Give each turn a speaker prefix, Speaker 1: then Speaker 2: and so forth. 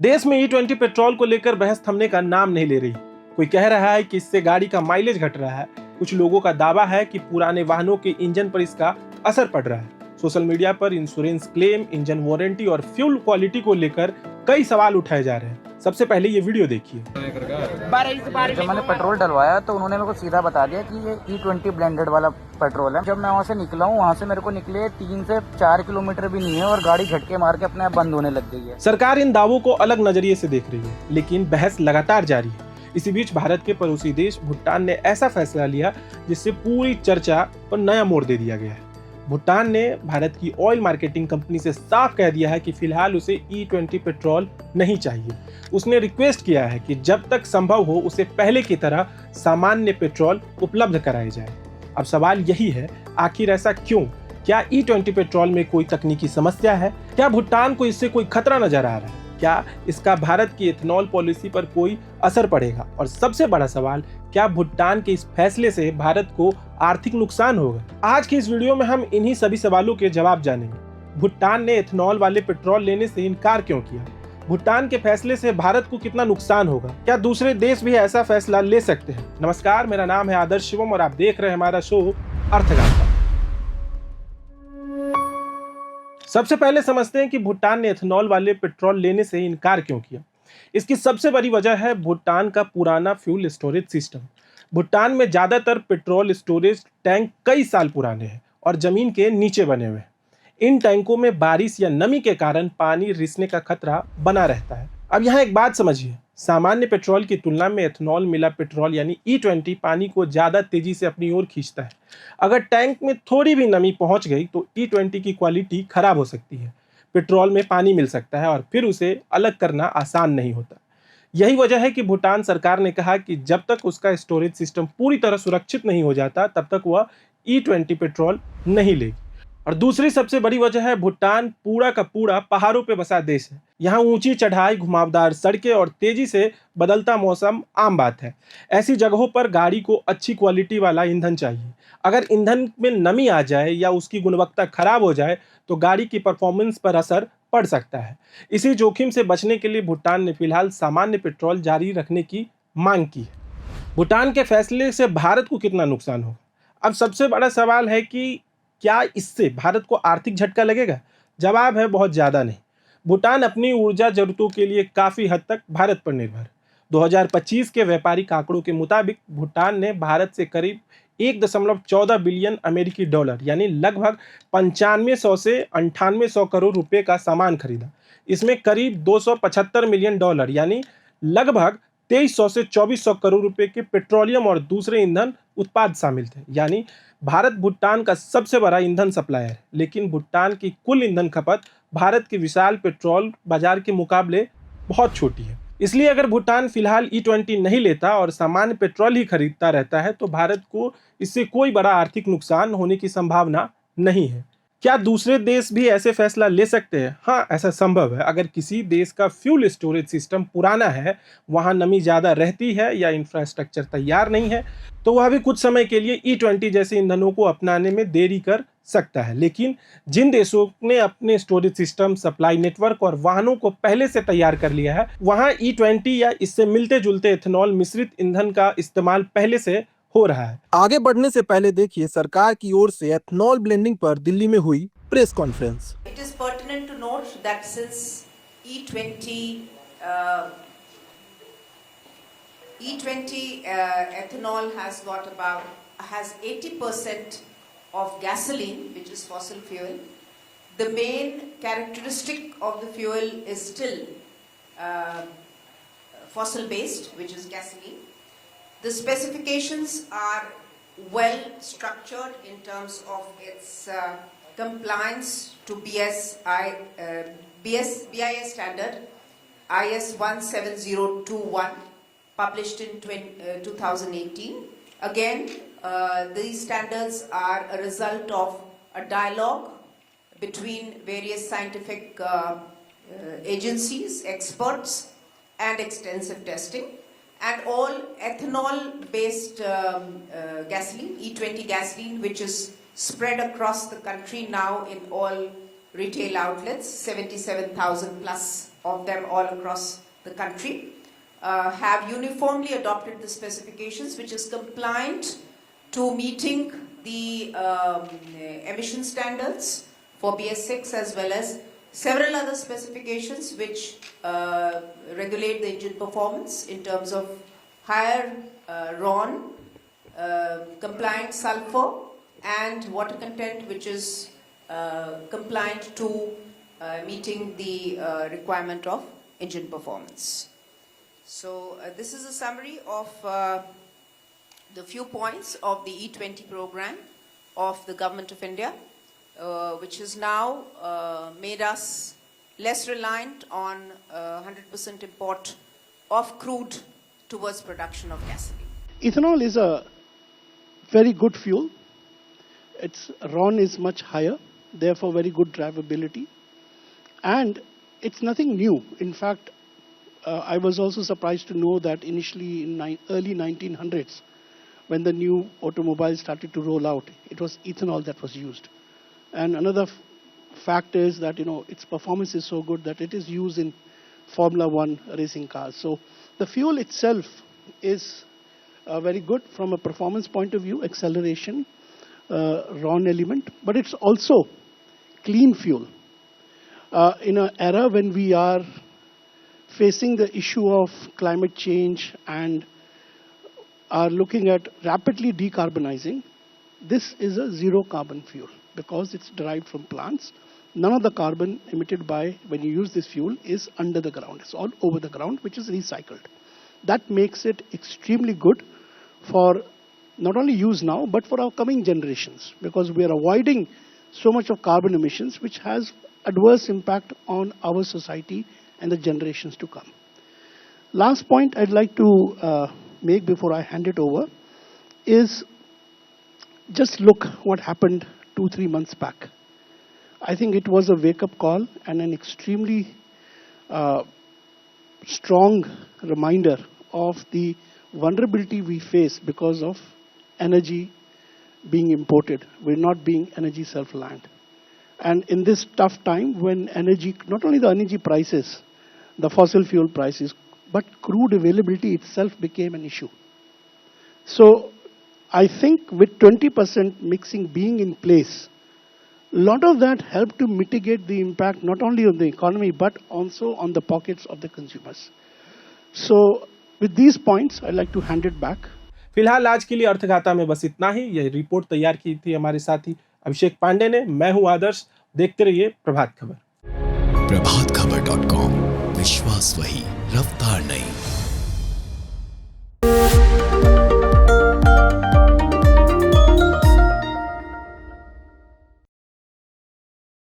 Speaker 1: देश में E20 petrol को लेकर बहस थमने का नाम नहीं ले रही। कोई कह रहा है कि इससे गाड़ी का माइलेज घट रहा है, कुछ लोगों का दावा है कि पुराने वाहनों के इंजन पर इसका असर पड़ रहा है। सोशल मीडिया पर इंश्योरेंस क्लेम, इंजन वारंटी और फ्यूल क्वालिटी को लेकर कई सवाल उठाए जा रहे हैं। सबसे पहले ये वीडियो देखिए।
Speaker 2: जब मैंने पेट्रोल डलवाया तो उन्होंने मेरे को सीधा बता दिया कि ये E20 ब्लेंडेड वाला पेट्रोल है। जब मैं वहाँ से निकला हूँ, वहाँ से मेरे को निकले 3 से 4 किलोमीटर भी नहीं है और गाड़ी झटके मार के अपने आप बंद होने लग गई है।
Speaker 1: सरकार इन दावों को अलग नजरिए से देख रही है, लेकिन बहस लगातार जारी है। इसी बीच भारत के पड़ोसी देश भूटान ने ऐसा फैसला लिया जिससे पूरी चर्चा पर नया मोड़ दे दिया गया है। भूटान ने भारत की ऑयल मार्केटिंग कंपनी से साफ कह दिया है कि फिलहाल उसे E20 पेट्रोल नहीं चाहिए। उसने रिक्वेस्ट किया है कि जब तक संभव हो उसे पहले की तरह सामान्य पेट्रोल उपलब्ध कराया जाए। अब सवाल यही है, आखिर ऐसा क्यों? क्या E20 पेट्रोल में कोई तकनीकी समस्या है? क्या भूटान को इससे कोई खतरा नजर आ रहा है? क्या इसका भारत की इथेनॉल पॉलिसी पर कोई असर पड़ेगा? और सबसे बड़ा सवाल, क्या भूटान के इस फैसले से भारत को आर्थिक नुकसान होगा? आज की इस वीडियो में हम इन्हीं सभी सवालों के जवाब जानेंगे। भूटान ने इथेनॉल वाले पेट्रोल लेने से इनकार क्यों किया? भूटान के फैसले से भारत को कितना नुकसान होगा? क्या दूसरे देश भी ऐसा फैसला ले सकते हैं? नमस्कार, मेरा नाम है आदर्श शिवम और आप देख रहे हैं हमारा शो अर्थगाथा। सबसे पहले समझते हैं कि भूटान ने इथेनॉल वाले पेट्रोल लेने से इनकार क्यों किया। इसकी सबसे बड़ी वजह है भूटान का पुराना फ्यूल स्टोरेज सिस्टम। भूटान में ज्यादातर पेट्रोल स्टोरेज टैंक कई साल पुराने हैं और जमीन के नीचे बने हुए हैं। इन टैंकों में बारिश या नमी के कारण पानी रिसने का खतरा बना रहता है। अब यहाँ एक बात समझिए, सामान्य पेट्रोल की तुलना में एथेनॉल मिला पेट्रोल यानी E20 पानी को ज्यादा तेजी से अपनी ओर खींचता है। अगर टैंक में थोड़ी भी नमी पहुंच गई तो E20 की क्वालिटी खराब हो सकती है। पेट्रोल में पानी मिल सकता है और फिर उसे अलग करना आसान नहीं होता। यही वजह है कि भूटान सरकार ने कहा कि जब तक उसका स्टोरेज सिस्टम पूरी तरह सुरक्षित नहीं हो जाता तब तक वह E20 पेट्रोल नहीं लेगी। और दूसरी सबसे बड़ी वजह है, भूटान पूरा का पूरा पहाड़ों पे बसा देश है। यहाँ ऊंची चढ़ाई, घुमावदार सड़कें और तेजी से बदलता मौसम आम बात है। ऐसी जगहों पर गाड़ी को अच्छी क्वालिटी वाला ईंधन चाहिए। अगर ईंधन में नमी आ जाए या उसकी गुणवत्ता खराब हो जाए तो गाड़ी की परफॉर्मेंस पर असर पड़ सकता है। इसी जोखिम से बचने के लिए भूटान ने फिलहाल सामान्य पेट्रोल जारी रखने की मांग की है। भूटान के फैसले से भारत को कितना नुकसान होगा? अब सबसे बड़ा सवाल है कि क्या इससे भारत को आर्थिक झटका लगेगा? जवाब है, बहुत ज्यादा नहीं। भूटान अपनी ऊर्जा जरूरतों के लिए काफी हद तक भारत पर निर्भर है। 2025 के व्यापारिक आंकड़ों के मुताबिक भूटान ने भारत से करीब 1.14 बिलियन अमेरिकी डॉलर यानी लगभग 9500 से 9800 करोड़ रुपए का सामान खरीदा। इसमें करीब 275 मिलियन डॉलर यानी लगभग 2300 से 2400 करोड़ रुपए के पेट्रोलियम और दूसरे ईंधन उत्पाद शामिल थे। यानी भारत भूटान का सबसे बड़ा ईंधन सप्लायर है, लेकिन भूटान की कुल ईंधन खपत भारत के विशाल पेट्रोल बाजार के मुकाबले बहुत छोटी है। इसलिए अगर भूटान फिलहाल E20 नहीं लेता और सामान्य पेट्रोल ही खरीदता रहता है तो भारत को इससे कोई बड़ा आर्थिक नुकसान होने की संभावना नहीं है। क्या दूसरे देश भी ऐसे फैसला ले सकते हैं? हाँ, ऐसा संभव है। अगर किसी देश का फ्यूल स्टोरेज सिस्टम पुराना है, वहां नमी ज्यादा रहती है या इंफ्रास्ट्रक्चर तैयार नहीं है, तो वह भी कुछ समय के लिए E20 जैसे ईंधनों को अपनाने में देरी कर सकता है। लेकिन जिन देशों ने अपने स्टोरेज सिस्टम, सप्लाई नेटवर्क और वाहनों को पहले से तैयार कर लिया है, वहां E20 या इससे मिलते जुलते एथेनॉल मिश्रित ईंधन का इस्तेमाल पहले से हो रहा है।
Speaker 3: आगे बढ़ने से पहले देखिए सरकार की ओर से एथेनॉल ब्लेंडिंग पर दिल्ली में हुई press conference.
Speaker 4: It is pertinent to note that since E20 ethanol has 80% of gasoline, which is fossil fuel. The main characteristic of the fuel is still fossil based, which is gasoline. The specifications are well structured in terms of its compliance to BIS standard IS 17021 published in 2018. Again, these standards are a result of a dialogue between various scientific agencies, experts, and extensive testing. And all ethanol-based gasoline, E20 gasoline, which is spread across the country now in all retail outlets, 77,000 plus of them all across the country, have uniformly adopted the specifications, which is compliant to meeting the emission standards for BS6 as well as several other specifications which regulate the engine performance in terms of higher RON, compliant sulfur and water content, which is compliant to meeting the requirement of engine performance. So this is a summary of the few points of the E20 program of the Government of India, which has now made us less reliant on 100% import of crude towards production of gasoline.
Speaker 5: Ethanol is a very good fuel. Its RON is much higher, therefore very good drivability. And it's nothing new. In fact, I was also surprised to know that initially in early 1900s, when the new automobiles started to roll out, it was ethanol that was used. And another fact is that, its performance is so good that it is used in Formula One racing cars. So the fuel itself is very good from a performance point of view, acceleration, RON element, but it's also clean fuel. In an era when we are facing the issue of climate change and are looking at rapidly decarbonizing, this is a zero carbon fuel because it's derived from plants. None of the carbon emitted by when you use this fuel is under the ground. It's all over the ground, which is recycled. That makes it extremely good for not only use now, but for our coming generations, because we are avoiding so much of carbon emissions, which has adverse impact on our society and the generations to come. Last point I'd like to make before I hand it over is just look what happened 2-3 months back. I think it was a wake-up call and an extremely strong reminder of the vulnerability we face because of energy being imported. We're not being energy self-reliant. And in this tough time when energy, not only the energy prices, the fossil fuel prices, but crude availability itself became an issue. So I think with 20% mixing being in place, a lot of that helped to mitigate the impact not only on the economy but also on the pockets of the consumers. So with these points, I'd like to hand it back.
Speaker 1: फिलहाल आज के लिए अर्थगाथा में बस इतना ही। यह report तैयार की थी हमारे साथी अभिषेक पांडे ने। मैं हूं आदर्श। देखते रहिए प्रभात खबर।
Speaker 6: प्रभातखबर.com, विश्वास वही, रफ्तार नहीं।